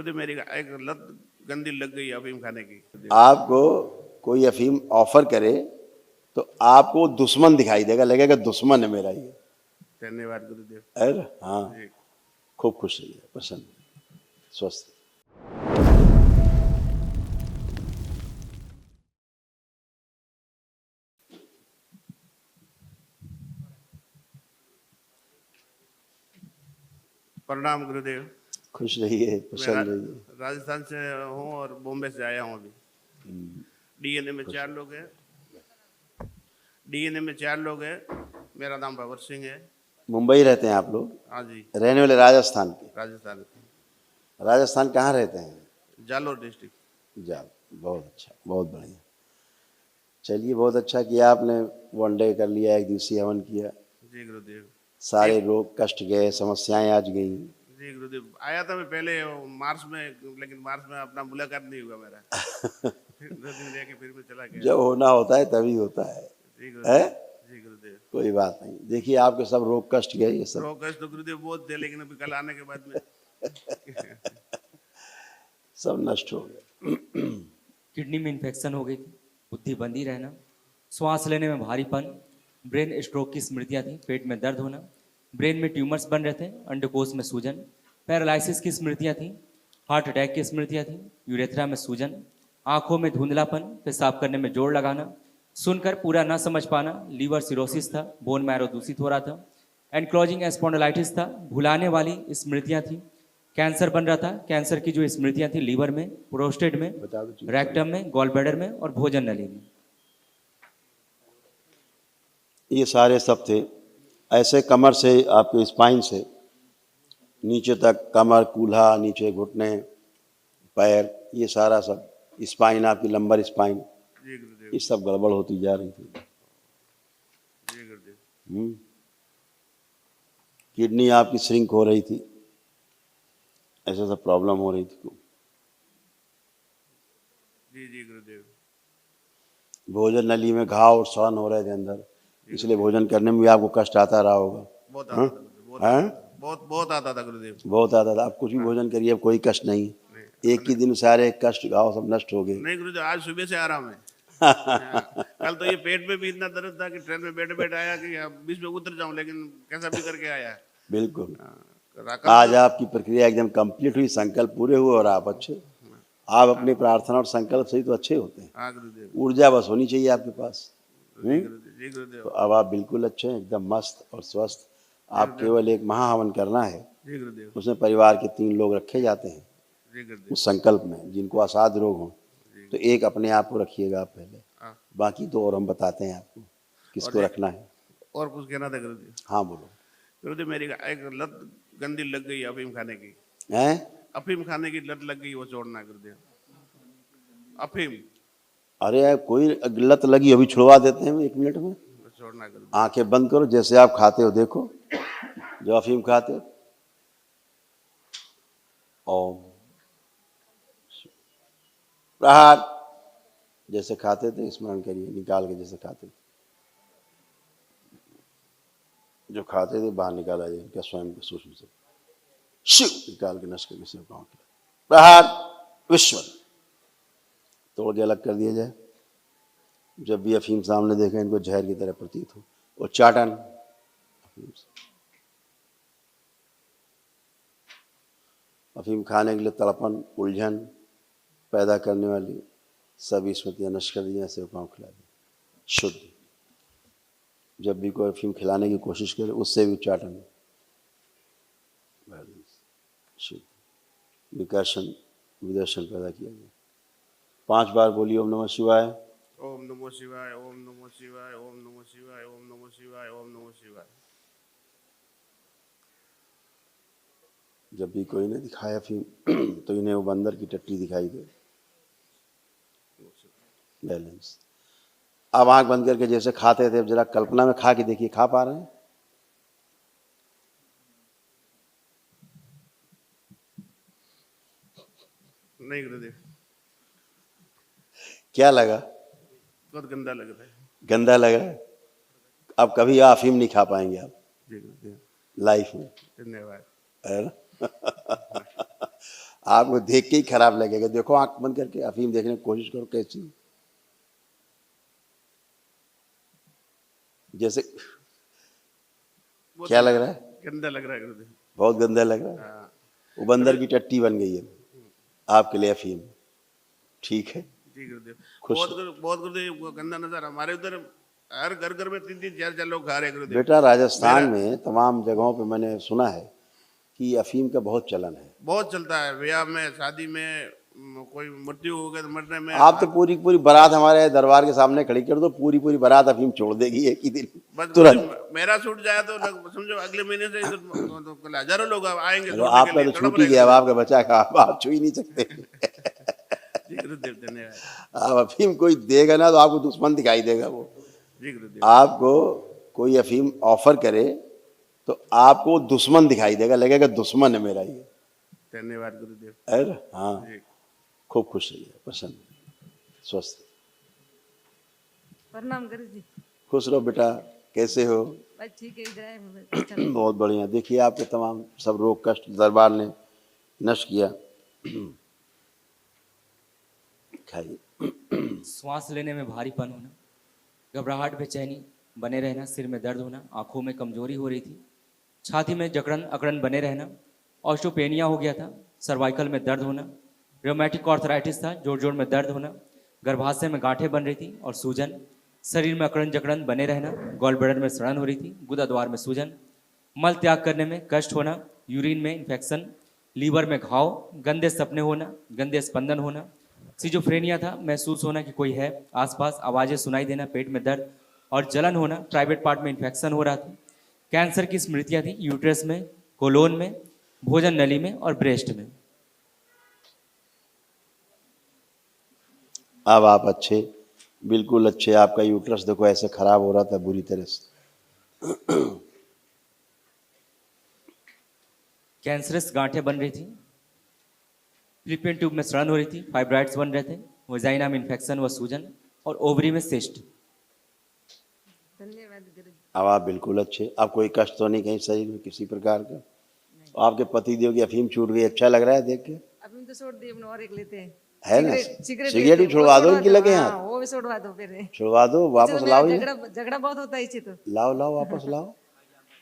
गुरुदेव मेरी एक लत गंदी लग गई अफीम खाने की। आपको कोई अफीम ऑफर करे तो आपको दुश्मन दिखाई देगा, लगेगा दुश्मन है मेरा ये। धन्यवाद गुरुदेव। अरे हाँ, जी। खूब खुश रहिए, प्रसन्न, स्वस्थ। प्रणाम गुरुदेव। खुश रहिए, मैं प्रसन्न रहिए। राजस्थान से हूँ और बॉम्बे से आया हूँ अभी। डीएनए में 4 लोग हैं। डीएनए में 4 लोग हैं। मेरा नाम भंवर सिंह है। मुंबई रहते हैं आप लोग? हाँ जी। रहने वाले राजस्थान के? राजस्थान। राजस्थान कहाँ रहते हैं? जालोर डिस्ट्रिक्ट। जाल। बहुत अच्छा, बहुत बढ़िया। चलिए, बहुत अच्छा किया आपने, वनडे कर लिया, एक दिवसीय हवन किया। जी गुरुदेव। सारे रोग कष्ट गए, समस्याएं आज गई। जी गुरुदेव, आया था मैं पहले मार्च में, लेकिन मार्च में अपना मुलाकात नहीं हुआ मेरा। 2 दिन रह के फिर मैं चला गया। जब होना होता है तभी होता है। जी है? गुरुदेव। जी गुरुदेव। कोई बात नहीं, देखिए आपके सब रोग कष्ट गए, ये सब रोग कष्ट तो गुरुदेव बहुत थे, लेकिन अभी कल आने के बाद में सब नष्ट हो गए। किडनी में इन्फेक्शन हो गई थी, बुद्धि बंदी रहना, श्वास लेने में भारीपन, ब्रेन स्ट्रोक की स्मृतियां थी, पेट में दर्द होना, ब्रेन में ट्यूमर्स बन रहे थे, अंडकोश में सूजन, पैरालिसिस की स्मृतियां थी, हार्ट अटैक की स्मृतियां थी, यूरेथ्रा में सूजन, आंखों में धुंधलापन, पेशाब करने में जोर लगाना, सुनकर पूरा ना समझ पाना, लीवर सिरोसिस था, बोन मैरो दूषित हो रहा था, एनक्लोजिंग स्पॉन्डिलाइटिस था, भुलाने वाली स्मृतियां थी, कैंसर बन रहा था, कैंसर की जो स्मृतियां थी लीवर में, प्रोस्टेट में, बता दो चीज़। रेक्टम में, गॉल ब्लैडर में और भोजन नली में। ये सारे सब थे। ऐसे कमर से, आपके स्पाइन से नीचे तक, कमर, कूल्हा, नीचे घुटने, पैर, ये सारा सब स्पाइन, आपकी लंबर स्पाइन, जी गुरुदेव। ये सब गड़बड़ होती जा रही थी। जी गुरुदेव। किडनी आपकी श्रिंक हो रही थी, ऐसे सब प्रॉब्लम हो रही थी। जी जी गुरुदेव। भोजन नली में घाव और सड़न हो रहे थे अंदर, इसलिए भोजन करने में भी आपको कष्ट आता रहा होगा। बहुत हाँ? आता था गुरुदेव, बहुत हाँ? आता था, बहुत आता था गुरुदेव। बहुत आता था। आप कुछ भी भोजन करिए, अब कोई कष्ट नहीं। एक ही दिन सारे कष्ट घाव सब नष्ट हो गए। नहीं गुरुदेव, आज सुबह से आराम है। हाँ, कल तो ये पेट में भी इतना दर्द था कि ट्रेन में बैठे बैठे आया कि बीच में उतर जाऊं, लेकिन कैसा भी करके आया। बिल्कुल। कल आज तो आपकी प्रक्रिया एकदम कंप्लीट हुई, संकल्प पूरे हुए और आप अच्छे। आप अपनी प्रार्थना और संकल्प से ही तो अच्छे होते हैं। हाँ गुरुदेव। ऊर्जा बस होनी चाहिए आपके पास। जी गुरुदेव। जी तो गुरुदेव। अब आप बिल्कुल अच्छे हैं, एकदम मस्त और स्वस्थ। आप केवल एक महाहवन करना है, जी गुरुदेव। उसमें परिवार के 3 लोग रखे जाते हैं जी गुरुदेव। उस संकल्प में, जिनको असाध्य रोग हो। तो एक अपने आप को रखिएगा आप पहले, हाँ। बाकी तो और हम बताते हैं आपको किसको रखना है। और कुछ कहना था गुरुदेव? हाँ बोलो। गुरुदेव मेरी एक लत गंदी लग गई अफीम खाने की। हैं? अफीम खाने की लत लग गई, वो छोड़ना है गुरुदेव। अफीम अरे यार, कोई लत लगी अभी छुड़वा देते हैं 1 मिनट में। वो छोड़ना है गुरुदेव। आंखें बंद करो, जैसे आप खाते हो देखो, जो अफीम खाते हो, ओम प्रहार, जैसे खाते थे स्मरण करिए, निकाल के जैसे खाते थे, जो खाते थे बाहर निकाला जाए इनका स्वयं के सूक्ष्म से, शिव निकाल के नष्ट करके सिर पाँव के प्रहार, विश्व तोड़ के अलग कर दिया जाए। जब भी अफीम सामने देखें, इनको जहर की तरह प्रतीत हो, और चाटन अफीम से। अफीम खाने के लिए तड़पन, उलझन पैदा करने वाली सभी स्मृतियां नष्ट कर दी जाए, सिर पाँव खिला दी, शुद्ध। जब भी कोई अफीम खिलाने की कोशिश करे, उससे भी उच्चाटन, शुद्ध, विकर्षण, विदर्शन पैदा किया गया। 5 बार बोलिए ओम नमः शिवाय। ओम नमो शिवाय, ओम नमो शिवाय, ओम नमो शिवाय, ओम नमो शिवाय, ओम नमो शिवाय। जब भी कोई ने दिखाया अफीम तो इन्हें वो बंदर की टट्टी दिखाई दे। बैलेंस। अब आंख बंद करके जैसे खाते थे, जरा कल्पना में खा के देखिए, खा पा रहे हैं? नहीं गुरुदेव, क्या लगा? बहुत गंदा लग रहा है। गंदा लगा? अब कभी अफीम नहीं खा पाएंगे आप जी गुरुदेव। लाइफ में। धन्यवाद। है ना? आपको देख के ही खराब लगेगा। देखो आंख बंद करके अफीम देखने की कोशिश करो कैसी, जैसे वो क्या लग रहा है? गंदा लग रहा है गुरुदेव। बहुत गंदा लग रहा है। हाँ वो बंदर की टट्टी बन गई है आपके लिए अफीम। ठीक है, जी गुरुदेव। खुश बहुत गुरुदेव वो गंदा नजर हमारे उधर हर घर घर में 3-3 4-4 लोग खा रहे हैं गुरुदेव। बेटा राजस्थान में तमाम जगहों पे मैंने सुना है कि अफीम का बहुत चलन है। बहुत चलता है ब्याह में, शादी में, कोई मृत्यु हो गया तो मरने में। आप तो पूरी पूरी बारात हमारे दरबार के सामने खड़ी कर दो, पूरी पूरी बारात अफीम छोड़ देगी एक ही दिन बस तुरंत। मेरा छूट जाए तो समझो अगले महीने से इधर तो कल हजारों लोग आएंगे चलो छोड़ने के आपका लिए, तो तड़प छूट ही रहे गया, अब गुरुदेव। आपका बचा का आप छू ही नहीं सकते। जी गुरुदेव धन्यवाद। आप अफीम कोई देगा ना तो आपको दुश्मन दिखाई देगा। वो जी गुरुदेव। आपको कोई अफीम ऑफर करे तो आपको दुश्मन दिखाई देगा, लगेगा दुश्मन है मेरा ये। धन्यवाद गुरुदेव। अरे हाँ, जी खूब खुश रहिए, प्रसन्न स्वस्थ प्रणाम गुरु जी। खुश रहो बेटा। कैसे हो? बस ठीक है, इधर आए हैं, अच्छा लगा। बहुत बढ़िया। देखिए आपके तमाम सब रोग कष्ट दरबार ने नष्ट किया। खाइए। श्वास लेने में भारीपन होना, घबराहट, बेचैनी बने रहना, सिर में दर्द होना, आंखों में कमजोरी हो रही थी, छाती में जकड़न अकड़न बने रहना, ऑस्टियोपेनिया हो गया था, सर्वाइकल में दर्द होना, रोमैटिक आर्थराइटिस था, जोड़ जोड़ में दर्द होना, गर्भाशय में गांठें बन रही थी और सूजन, शरीर में अकड़न जकड़न बने रहना, गॉल ब्लैडर में सड़न हो रही थी, गुदा द्वार में सूजन, मल त्याग करने में कष्ट होना, यूरिन में इन्फेक्शन, लीवर में घाव, गंदे सपने होना, गंदे स्पंदन होना, सिजोफ्रेनिया था, महसूस होना कि कोई है आसपास, आवाजें सुनाई देना, पेट में दर्द और जलन होना, प्राइवेट पार्ट में इन्फेक्शन हो रहा था, कैंसर की स्मृतियां थी यूट्रस में, कोलोन में, भोजन नली में और ब्रेस्ट में। अब आप अच्छे, बिल्कुल अच्छे। आपका यूट्रस देखो ऐसे खराब हो रहा था बुरी तरह से। कैंसरस गांठें बन रही थी, फिलिपियन ट्यूब में सड़न हो रही थी, फाइब्राइड्स बन रहे थे, वजाइना में इन्फेक्शन व सूजन और ओवरी में सिस्ट। धन्यवाद गुरु जी। अब आप बिल्कुल अच्छे। अब कोई कष्ट तो नहीं कहीं शरीर में किसी प्रकार का? आपके पति देव की अफीम छूट गई, अच्छा लग रहा है देख के? अभी तो छोड़ दिए, अपने और एक लेते हैं। है ना? सिगरेट सिगरेट भी लेते हैं, छुड़वा वो दो इनकी लगे हाँ, हाथ। वो भी छोड़वा दो फिर। छुड़वा दो, वापस इससे तो लाओ मेरा ये। झगड़ा बहुत होता है इससे तो। लाओ लाओ वापस लाओ,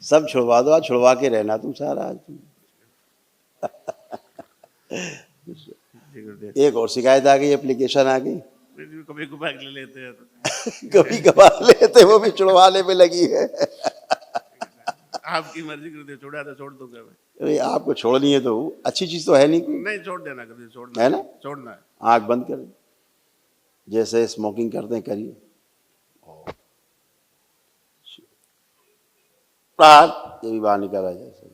सब छुड़वा दो। आज छुड़वा के रहना तुम सारा आज। जी गुरुदेव। एक और शिकायत आ गई, एप्लीकेशन आ गई। कभी कभार ले लेते हैं तो। कभी कभार लेते, वो भी छुड़वाने में लगी है। आपकी मर्जी गुरुदेव, छोड़ा तो छोड़ दूंगा मैं। अरे आपको छोड़नी है तो अच्छी चीज तो है नहीं कोई, नहीं छोड़ देना गुरुदेव, छोड़ना है ना? छोड़ना है। आंख बंद कर, जैसे स्मोकिंग करते हैं करिए। प्रहार, ये भी बाहर निकाला जाए, जैसे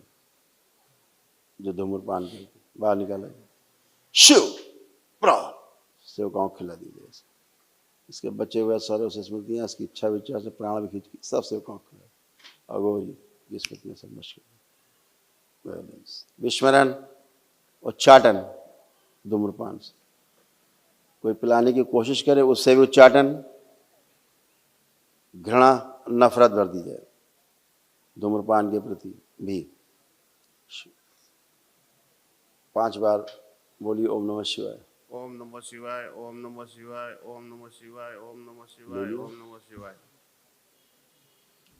जो धूम्रपान करते बाहर निकाला जाए। शिव प्रहार, शिव को आंख खिला दीजिए। इसके बचे हुए सारे उस स्मृतियां, इसकी इच्छा विचार से प्राण भी खींच के सब शिव को आंख खिला। अगोरी ये स्मृतियां सब नष्ट कर, विस्मरण, उच्चाटन धूम्रपान से कोई पिलाने की कोशिश करे, उससे भी उच्चाटन, घृणा, नफरत भर दी जाए धूम्रपान के प्रति भी। 5 बार बोलिए ओम नमः शिवाय। ओम नमः शिवाय, ओम नमः शिवाय, ओम नमः शिवाय, ओम नमः शिवाय, ओम नमः शिवाय।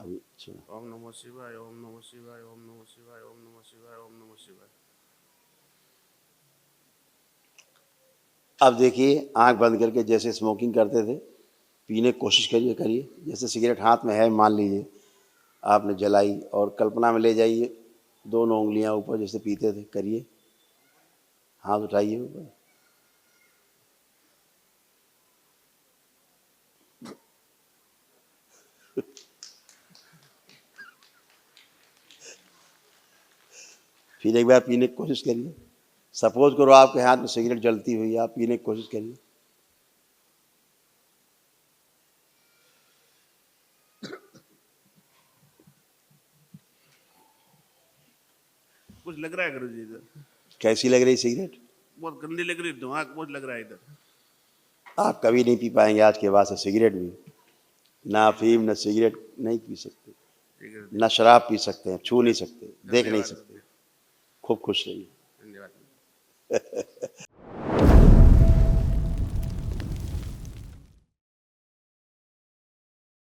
अभी सुनो। ओम नमः शिवाय, ओम नमः शिवाय, ओम नमः शिवाय, ओम नमः शिवाय, ओम नमः शिवाय। अब देखिए आंख बंद करके जैसे स्मोकिंग करते थे, पीने की कोशिश करिए। जैसे सिगरेट हाथ में है, मान लीजिए आपने जलाई, और कल्पना में ले जाइए दोनों उंगलियां ऊपर जैसे पीते थे, करिए। हाथ उठाइए ऊपर। फिर एक बार पीने की कोशिश करिए। सपोज करो आपके हाथ में सिगरेट जलती हुई, आप पीने की कोशिश करिए। कुछ लग रहा है गुरुजी इधर, कैसी लग रही सिगरेट? बहुत गंदी लग रही है, धुआं बहुत लग रहा है इधर। आप कभी नहीं पी पाएंगे आज के बाद से सिगरेट भी, ना अफीम ना सिगरेट नहीं पी सकते, ठीक है, ना शराब पी सकते हैं, छू नहीं सकते, देख नहीं धन्यवाद सकते। खूब खुश रहिए। धन्यवाद। है